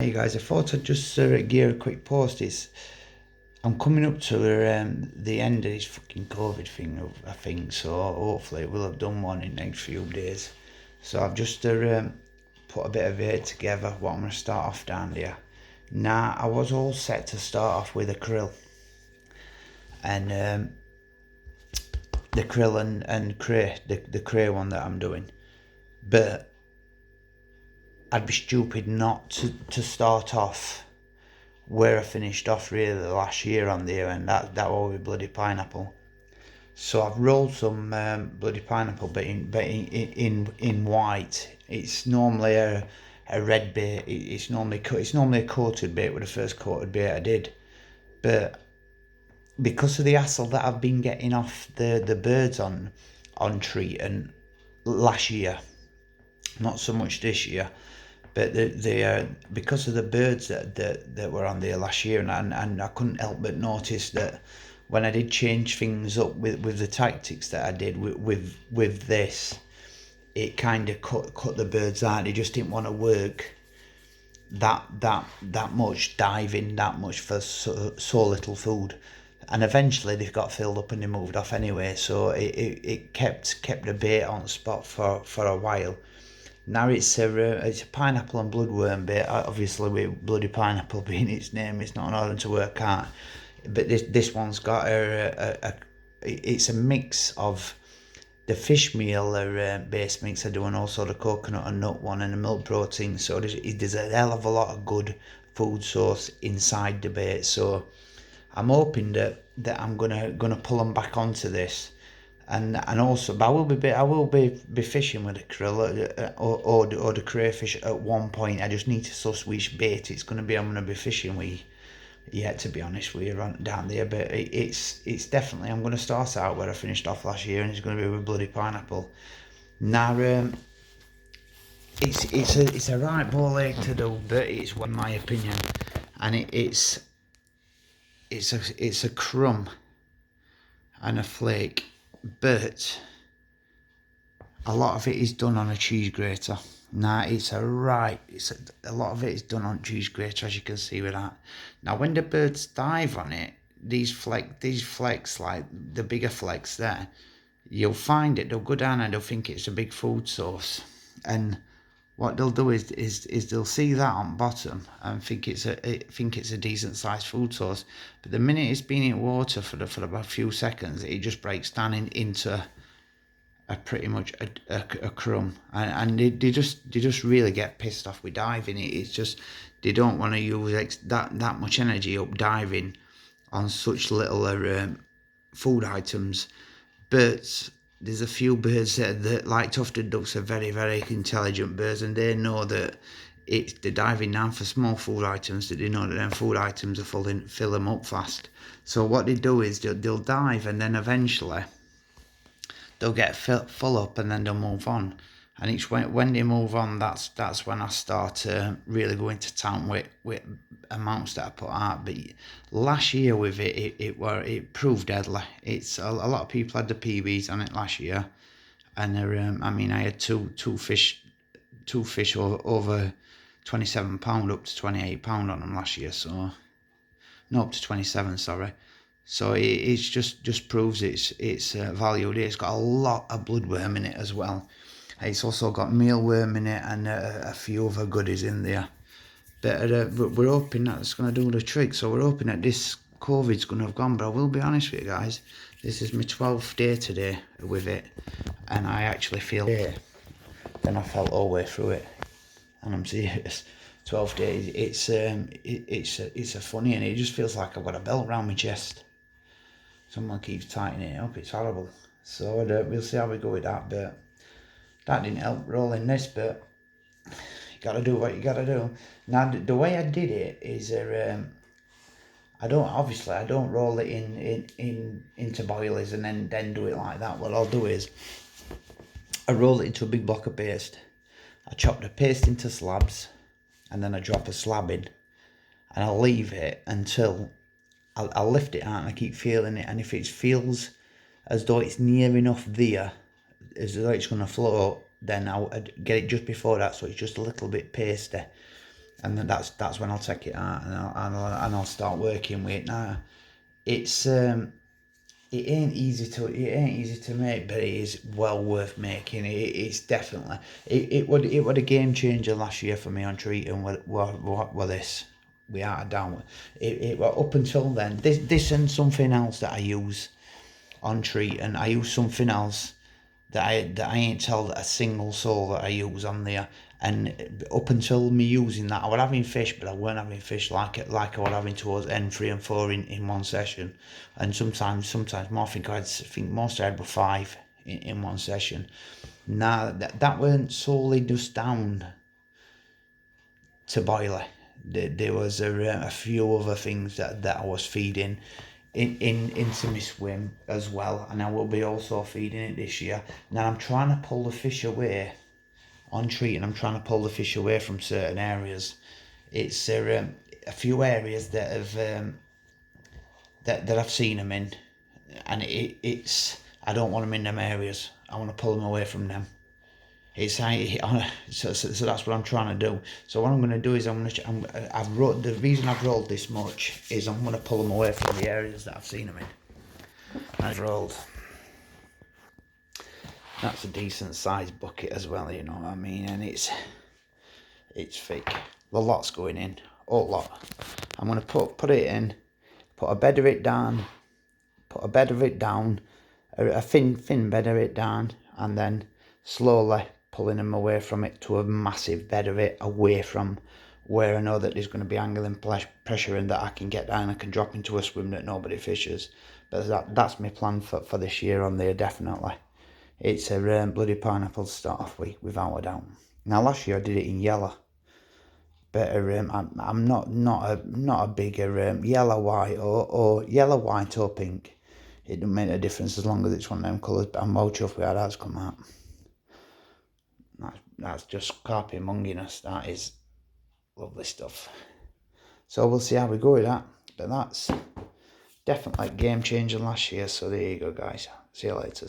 Hey guys, I thought I'd just gear a quick post. I'm coming up to the end of this fucking COVID thing, I think. So hopefully we'll have done one in the next few days. So I've just put a bit of it together. What I'm gonna start off down here. Now I was all set to start off with a krill, and the krill and cray, the cray one that I'm doing, but I'd be stupid not to start off where I finished off really last year on there, and that was with bloody pineapple. So I've rolled some bloody pineapple, but in white. It's normally a red bait. It's normally a coated bait with the first coated bait I did, but because of the hassle that I've been getting off the birds on treat and last year, not so much this year, but because of the birds that were on there last year, and I couldn't help but notice that when I did change things up with the tactics that I did with this, it kind of cut the birds out. They just didn't want to work that much, diving that much for so little food, and eventually they got filled up and they moved off anyway. So it kept the bait on spot for a while. Now it's a pineapple and bloodworm bait. Obviously, with bloody pineapple being its name, it's not an order to work out. But this one's got it's a mix of the fish meal base mix I do, and also the coconut and nut one, and the milk protein. So there's a hell of a lot of good food source inside the bait. So I'm hoping that I'm gonna pull them back onto this, and also, but I will be fishing with the krill or the crayfish at one point. I just need to suss which bait it's gonna be. I'm gonna be fishing with. Yeah, to be honest, we're on down there, but it's definitely, I'm gonna start out where I finished off last year, and it's gonna be with bloody pineapple. Now, it's a right ball ache to do, but it's one my opinion, and it's a crumb and a flake, but a lot of it is done on a cheese grater. Now a lot of it is done on cheese grater, as you can see with that. Now when the birds dive on it, these flecks, like the bigger flecks there, you'll find it, they'll go down and they'll think it's a big food source, and what they'll do is they'll see that on bottom and think it's a decent sized food source, but the minute it's been in water for about a few seconds, it just breaks down into a pretty much a crumb, and they just really get pissed off with diving. It's just they don't want to use that much energy up diving on such little food items. But there's a few birds that like tufted ducks are very, very intelligent birds, and they know that they're diving down for small food items, that they know that them food items are fill them up fast. So what they do is they'll dive, and then eventually they'll get full up, and then they'll move on. And it's when they move on, that's when I start really going to town with amounts that I put out. But last year with it proved deadly. It's a lot of people had the PBs on it last year, and I had two fish over £27 up to £28 on them last year. So no, up to 27, sorry. So it's just proves its value. It's got a lot of bloodworm in it as well. It's also got mealworm in it, and a few other goodies in there. But we're hoping that's going to do the trick. So we're hoping that this COVID's going to have gone. But I will be honest with you guys, this is my 12th day today with it, and I actually feel then I felt all the way through it, and I'm serious. 12 days. It's a funny, and it just feels like I've got a belt around my chest. Someone keeps tightening it up. It's horrible. So we'll see how we go with that. But that didn't help rolling this. But you gotta do what you gotta do. Now the way I did it is I don't roll it into boilies and then do it like that. What I'll do is I roll it into a big block of paste. I chop the paste into slabs, and then I drop a slab in, and I'll leave it until I'll lift it out, and I keep feeling it, and if it feels as though it's near enough there, as though it's going to float, then I'll get it just before that, so it's just a little bit pasty, and then that's when I'll take it out and I'll start working with it. Now it's it ain't easy to make, but it is well worth making. It's definitely it would a game changer last year for me on treating with this, without a doubt. It up until then, this and something else that I use on treat, and I use something else that I ain't told a single soul that I use on there. And up until me using that, I was having fish, but I weren't having fish like I was having towards N3 and 4 in one session, and sometimes more. I think most I had were 5 in one session. Now that weren't solely just down to boiler. There was a few other things that I was feeding into my swim as well, and I will be also feeding it this year. Now I'm trying to pull the fish away on treat, and I'm trying to pull the fish away from certain areas. It's a few areas that have that I've seen them in, and it's I don't want them in them areas. I want to pull them away from them. So that's what I'm trying to do. So what I'm going to do is the reason I've rolled this much is I'm going to pull them away from the areas that I've seen them in. I've rolled. That's a decent sized bucket as well, you know what I mean, and it's thick. The lot's going in, whole lot. I'm going to put it in, put a bed of it down, a thin bed of it down, and then slowly pulling them away from it to a massive bed of it, away from where I know that there's going to be angling pressure and that I can get down, I can drop into a swim that nobody fishes. But that's my plan for this year on there, definitely. It's a bloody pineapple to start off with, without a doubt. Now last year I did it in yellow, but I'm not a bigger yellow, white or yellow, white or pink. It doesn't make a difference as long as it's one of them colours, but I'm well chuffed with how that's come out. That's just carpe munginess, that is lovely stuff. So we'll see how we go with that, but that's definitely game changer last year, so there you go guys. See you later.